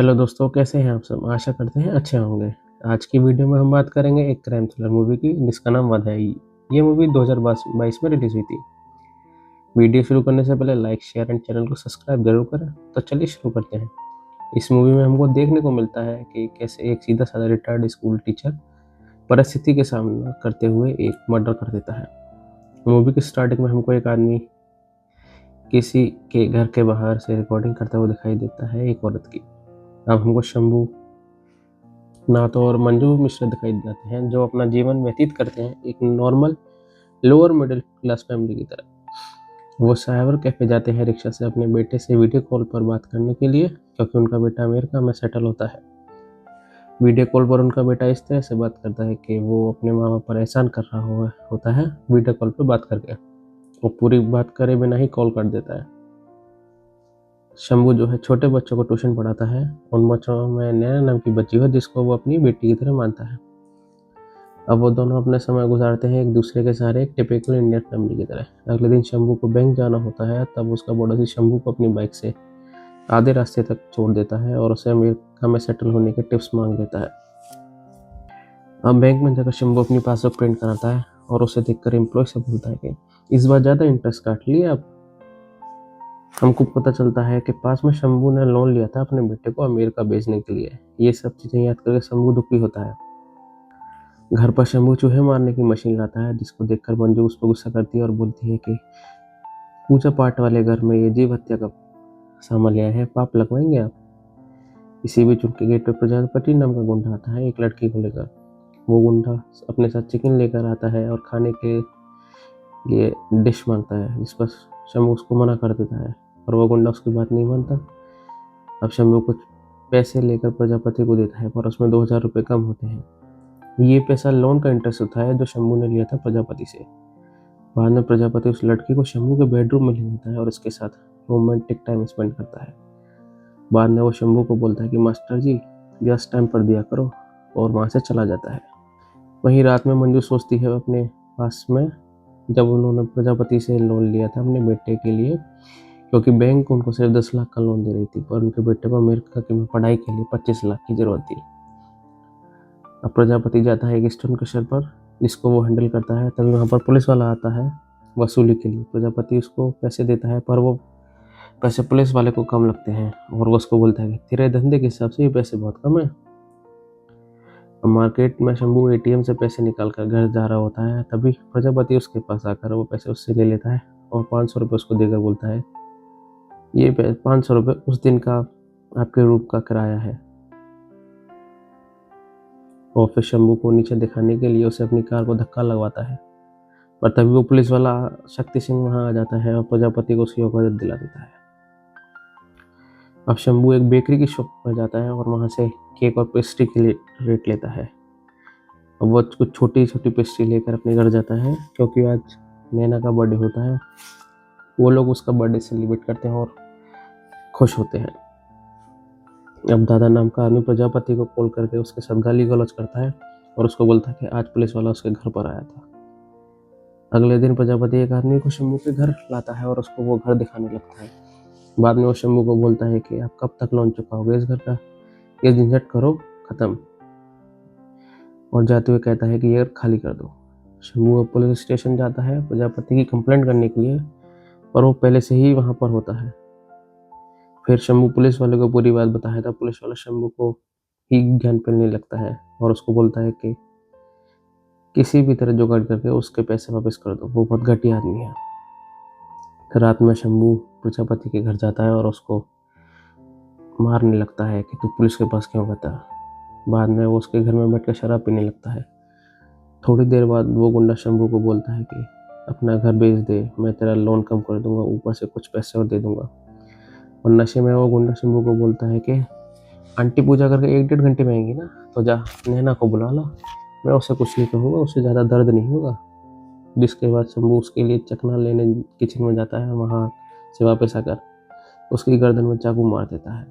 Hello दोस्तों, कैसे हैं आप सब? आशा करते हैं अच्छे होंगे। आज की वीडियो में हम बात करेंगे एक क्राइम थ्रिलर मूवी की जिसका नाम वध है। ये मूवी 2022 में रिलीज हुई थी। वीडियो शुरू करने से पहले लाइक, शेयर एंड चैनल को सब्सक्राइब जरूर करें। तो चलिए शुरू करते हैं। इस मूवी में हमको देखने को मिलता है कि कैसे एक सीधा साधा रिटायर्ड स्कूल टीचर परिस्थिति के सामना करते हुए एक मर्डर कर देता है। मूवी की स्टार्टिंग में हमको एक आदमी किसी के घर के बाहर से रिकॉर्डिंग करता हुआ दिखाई देता है एक औरत की। अब हमको शंभू नाथ और मंजू मिश्रा दिखाई देते हैं जो अपना जीवन व्यतीत करते हैं एक normal lower middle class family की तरह। वो साइबर कैफे जाते हैं रिक्शा से अपने बेटे से वीडियो कॉल पर बात करने के लिए, क्योंकि उनका बेटा अमेरिका में सेटल होता है। वीडियो कॉल पर उनका बेटा इस तरह से बात करता है कि वो अपने माँ बाप पर एहसान कर रहा होता है वीडियो कॉल पर बात करके। वो पूरी बात करे बिना ही कॉल कर देता है। शंभू जो है छोटे बच्चों को ट्यूशन पढ़ाता है। उन बच्चों में नैना नाम की बच्ची हो जिसको वो अपनी बेटी की तरह मानता है। अब वो दोनों अपना समय गुजारते हैं एक दूसरे के सहारे एक टिपिकल इंडियन फैमिली की तरह। अगले दिन शंभू को बैंक जाना होता है, तब उसका पड़ोसी शंभू को अपनी बाइक से आधे रास्ते तक छोड़ देता है और उसे अमेरिका में सेटल होने के टिप्स मांग लेता है। अब बैंक में जाकर शंभू अपनी पासबुक प्रिंट कराता है और उसे देखकर एम्प्लॉय से बोलता है कि इस बार ज़्यादा इंटरेस्ट काट लिया आप। हमको पता चलता है कि पास में शंभू ने लोन लिया था अपने बेटे को अमेरिका भेजने के लिए। ये सब चीज़ें याद करके शंभू दुखी होता है। घर पर शंभू चूहे मारने की मशीन लाता है, जिसको देखकर मंजू उस पर गुस्सा करती है और बोलती है कि पूजा पाठ वाले घर में ये जीव हत्या का सामान लिया है, पाप लगवाएंगे आप। इसी बीच उनके गेट पर प्रजापति नाम का गुंडा आता है एक लड़की को लेकर। वो गुंडा अपने साथ चिकन लेकर आता है और खाने के लिए डिश मांगता है, जिस पर शंभू उसको मना कर देता है और वो गुंडा उसकी बात नहीं मानता। अब शंभू कुछ पैसे लेकर प्रजापति को देता है, पर उसमें 2000 रुपये कम होते हैं। ये पैसा लोन का इंटरेस्ट होता है जो शंभू ने लिया था प्रजापति से। बाद में प्रजापति उस लड़की को शंभू के बेडरूम में ले जाता है और उसके साथ रोमांटिक टाइम स्पेंड करता है। बाद में वो शंभू को बोलता है कि मास्टर जी ब्याज टाइम पर दिया करो, और वहाँ से चला जाता है। वहीं रात में मंजू सोचती है अपने पास में जब उन्होंने प्रजापति से लोन लिया था अपने बेटे के लिए, क्योंकि बैंक उनको सिर्फ 10 लाख का लोन दे रही थी, पर उनके बेटे को अमेरिका की पढ़ाई के लिए 25 लाख की जरूरत थी। अब प्रजापति जाता है एक स्टोन क्रशर पर, जिसको वो हैंडल करता है। तभी वहाँ पर पुलिस वाला आता है वसूली के लिए। प्रजापति उसको पैसे देता है, पर वो पैसे पुलिस वाले को कम लगते हैं और वो उसको बोलता है कि तेरे धंधे के हिसाब से ये पैसे बहुत कम है। अब मार्केट में शंभू एटीएम से पैसे निकाल कर घर जा रहा होता है, तभी प्रजापति उसके पास आकर वो पैसे उससे ले लेता है और 500 रुपये उसको देकर बोलता है ये 500 रुपये उस दिन का आपके रूप का किराया है। और फिर शंभू को नीचे दिखाने के लिए उसे अपनी कार को धक्का लगवाता है, पर तभी वो पुलिस वाला शक्ति सिंह वहां आ जाता है और प्रजापति को उसकी औकात दिला देता है। अब शंभू एक बेकरी की शॉप पर जाता है और वहां से केक और पेस्ट्री के लिए रेट लेता है। अब वो कुछ छोटी छोटी पेस्ट्री लेकर अपने घर जाता है, क्योंकि आज नैना का बर्थडे होता है। वो लोग उसका बर्थडे सेलिब्रेट करते हैं और खुश होते हैं। अब दादा नाम का आदमी प्रजापति को कॉल करके उसके साथ गाली गलौज करता है और उसको बोलता है कि आज पुलिस वाला उसके घर पर आया था। अगले दिन प्रजापति एक आदमी को शंभू के घर लाता है और उसको वो घर दिखाने लगता है। बाद में वो शंभू को बोलता है कि आप कब तक लोन चुकाओगे इस घर का, ये झंझट करो खत्म, और जाते हुए कहता है कि ये घर खाली कर दो। शंभू अब पुलिस स्टेशन जाता है प्रजापति की कंप्लेंट करने के लिए, पर वो पहले से ही वहां पर होता है। फिर शंभू पुलिस वाले को पूरी बात बताया था। पुलिस वाला शंभू को ही ज्ञान मिलने लगता है और उसको बोलता है कि किसी भी तरह जुगाड़ करके उसके पैसे वापस कर दो, वो बहुत घटिया आदमी है। फिर रात में शंभू प्रजापति के घर जाता है और उसको मारने लगता है कि तू पुलिस के पास क्यों गया। बाद में वो उसके घर में बैठकर शराब पीने लगता है। थोड़ी देर बाद वो गुंडा शंभू को बोलता है कि अपना घर बेच दे, मैं तेरा लोन कम कर दूंगा, ऊपर से कुछ पैसे और दे दूंगा। और नशे में वो गुंडा शंभू को बोलता है कि आंटी पूजा करके 1-1.5 घंटे में आएंगी ना, तो जा नैना को बुला ला, मैं उससे कुछ नहीं कहूँगा, उससे ज़्यादा दर्द नहीं होगा। जिसके बाद शंभू उसके लिए चखना लेने किचन में जाता है। वहाँ से वापस आकर उसकी गर्दन में चाकू मार देता है।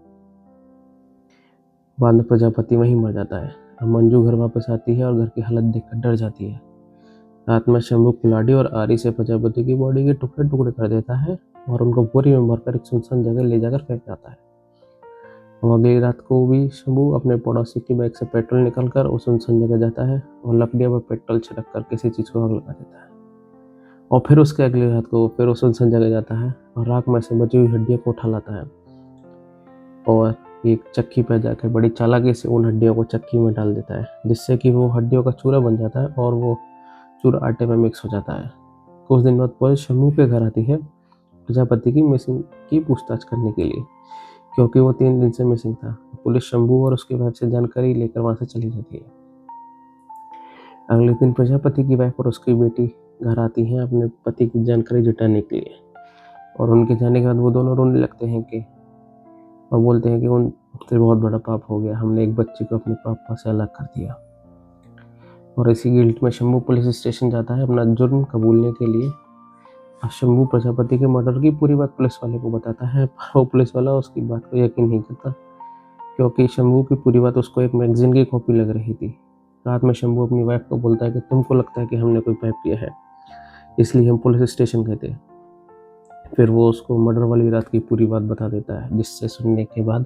बाद में प्रजापति वहीं मर जाता है। अब मंजू घर वापस आती है और घर की हालत देखकर डर जाती है। रात में शंभू कुल्हाड़ी और आरी से प्रजापति की बॉडी के टुकड़े टुकड़े कर देता है और उनको बोरी में भरकर एक सुनसान जगह ले जाकर फेंक जाता है। और अगली रात को भी शंभू अपने पड़ोसी की बाइक से पेट्रोल निकालकर उस सुनसान जगह जाता है और लकड़ियों पर पेट्रोल छिड़क कर किसी चीज़ को आग लगा देता है। और फिर उसके अगली रात को फिर उस सुनसान जगह जाता है और राख में से बची हुई हड्डियों को उठा लाता है और एक चक्की पर जाकर बड़ी चालाकी से उन हड्डियों को चक्की में डाल देता है, जिससे कि वो हड्डियों का चूरा बन जाता है और वो चूरा आटे में मिक्स हो जाता है। कुछ दिन बाद पुलिस शंभू के घर आती है प्रजापति की मिसिंग की पूछताछ करने के लिए, क्योंकि वो 3 दिन से मिसिंग था। पुलिस शंभू और उसकी वाइफ से जानकारी लेकर वहां से चली जाती है। अगले दिन प्रजापति की वाइफ और उसकी बेटी घर आती हैं अपने पति की जानकारी जुटाने के लिए, और उनके जाने के बाद वो दोनों रोने लगते हैं कि और बोलते हैं कि उनसे बहुत बड़ा पाप हो गया, हमने एक बच्ची को अपने पापा से अलग कर दिया। और इसी गिल्ट में शंभू पुलिस स्टेशन जाता है अपना जुर्म कबूलने के लिए। शंभू प्रजापति के मर्डर की पूरी बात पुलिस वाले को बताता है, पर वो पुलिस वाला उसकी बात को यकीन नहीं करता, क्योंकि शंभू की पूरी बात उसको एक मैगजीन की कॉपी लग रही थी। रात में शंभू अपनी वाइफ को बोलता है कि तुमको लगता है कि हमने कोई पाप किया है, इसलिए हम पुलिस स्टेशन गए थे। फिर वो उसको मर्डर वाली रात की पूरी बात बता देता है, जिससे सुनने के बाद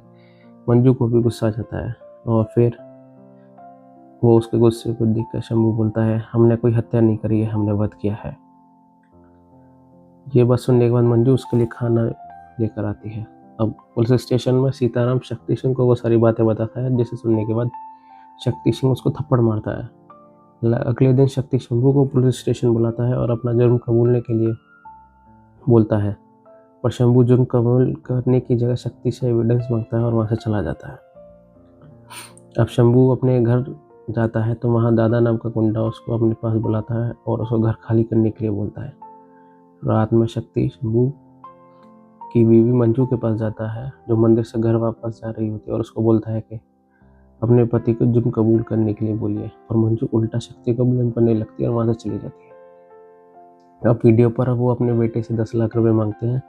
मंजू को भी गुस्सा आ जाता है। और फिर वो उसके गुस्से को देखकर शंभू बोलता है, हमने कोई हत्या नहीं करी है, हमने वध किया है। ये बात सुनने के बाद मंजू उसके लिए खाना लेकर आती है। अब पुलिस स्टेशन में सीताराम शक्ति सिंह को वो सारी बातें बताता है, जिसे सुनने के बाद शक्ति सिंह उसको थप्पड़ मारता है। अगले दिन शक्ति शंभू को पुलिस स्टेशन बुलाता है और अपना जुर्म कबूलने के लिए बोलता है, पर शंभू जुर्म कबूल करने की जगह शक्ति से एविडेंस मांगता है और वहां से चला जाता है। अब शंभू अपने घर जाता है तो वहां दादा नाम का गुंडा उसको अपने पास बुलाता है और उसको घर खाली करने के लिए बोलता है। रात में शक्ति शंभू की बीवी मंजू के पास जाता है, जो मंदिर से घर वापस जा रही होती है, और उसको बोलता है कि अपने पति को जुर्म कबूल करने के लिए बोलिए। और मंजू उल्टा शक्ति को ब्लेम करने लगती है और वहां से चली जाती है। अब वीडियो पर वो अपने बेटे से 10 लाख रुपए मांगते हैं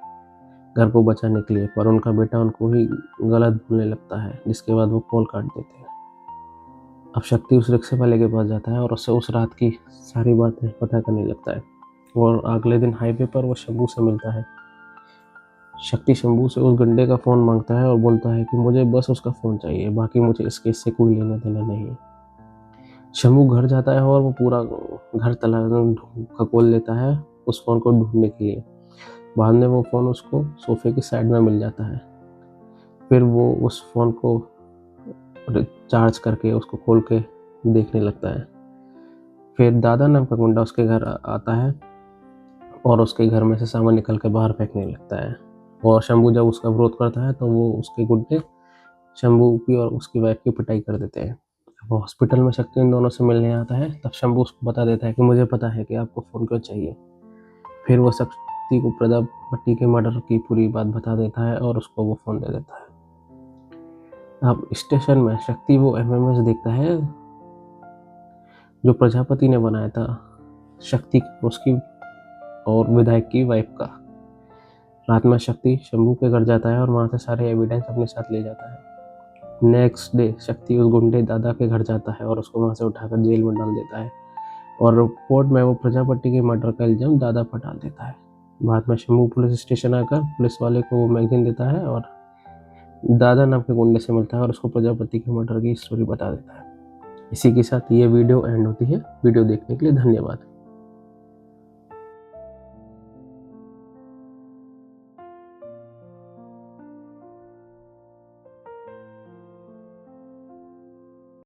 घर को बचाने के लिए, पर उनका बेटा उनको ही गलत बोलने लगता है, जिसके बाद वो कॉल काट देते हैं। अब शक्ति उस रिक्शे वाले के पास जाता है और उससे उस रात की सारी बातें पता करने लगता है। और अगले दिन हाईवे पर वो शंभू से मिलता है। शक्ति शंभू से उस गुंडे का फ़ोन मांगता है और बोलता है कि मुझे बस उसका फ़ोन चाहिए, बाकी मुझे इस केस से कोई लेना देना नहीं। शंभू घर जाता है और वो पूरा घर खकोल लेता है उस फ़ोन को ढूंढने के लिए। बाद में वो फ़ोन उसको सोफे की साइड में मिल जाता है। फिर वो उस फ़ोन को चार्ज करके उसको खोल के देखने लगता है। फिर दादा नाम का गुंडा उसके घर आता है और उसके घर में से सामान निकल के बाहर फेंकने लगता है। और शंभू जब उसका विरोध करता है तो वो उसके गुंडे शंभू की और उसकी वाइफ की पिटाई कर देते हैं। वो हॉस्पिटल में शक्ति इन दोनों से मिलने आता है, तब शंभू उसको बता देता है कि मुझे पता है कि आपको फ़ोन क्यों चाहिए। फिर वो शक्ति को प्रजापति के मर्डर की पूरी बात बता देता है और उसको वो फ़ोन दे देता है। अब स्टेशन में शक्ति वो एमएमएस देखता है जो प्रजापति ने बनाया था, शक्ति उसकी और विधायक की वाइफ का। रात में शक्ति शंभू के घर जाता है और वहाँ से सारे एविडेंस अपने साथ ले जाता है। नेक्स्ट डे शक्ति उस गुंडे दादा के घर जाता है और उसको वहाँ से उठाकर जेल में डाल देता है, और रिपोर्ट में वो प्रजापति के मर्डर का इल्जाम दादा पर डाल देता है। बाद में शंभू पुलिस स्टेशन आकर पुलिस वाले को वो मैगजीन देता है और दादा नाम के गुंडे से मिलता है और उसको प्रजापति के मर्डर की स्टोरी बता देता है। इसी के साथ ये वीडियो एंड होती है। वीडियो देखने के लिए धन्यवाद।